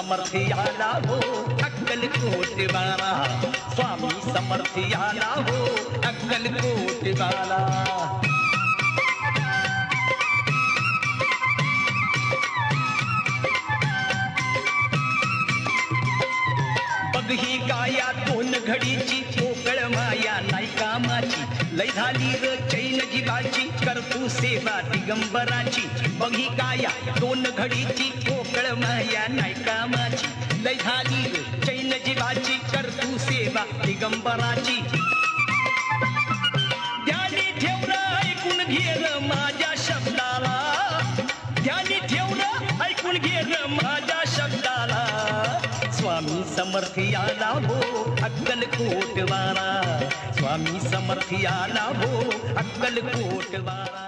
समर्थयाला हो अक्कलकोट वाला, स्वामी समर्थयाला हो अक्कलकोट वाला। बघ ही गाया दोन घडीची पोकळ माया नाही कामाची, लय झाली र चैन जीवाची करतू सेवा दिगंबराची। बघ ही गाया दोन घडीची पोकळ माया नाही कामाची, लय झाली र चैन जीवाची करतू सेवा दिगंबराची। ध्यानी ठेवलं ऐकून घे र माझ्या शब्दाला, ध्यानी ठेवलं ऐकून घे र माझ्या शब्दाला। स्वामी समर्थयाला हो अक्कलकोट वाला, स्वामी समर्थयाला हो अक्कलकोट वाला।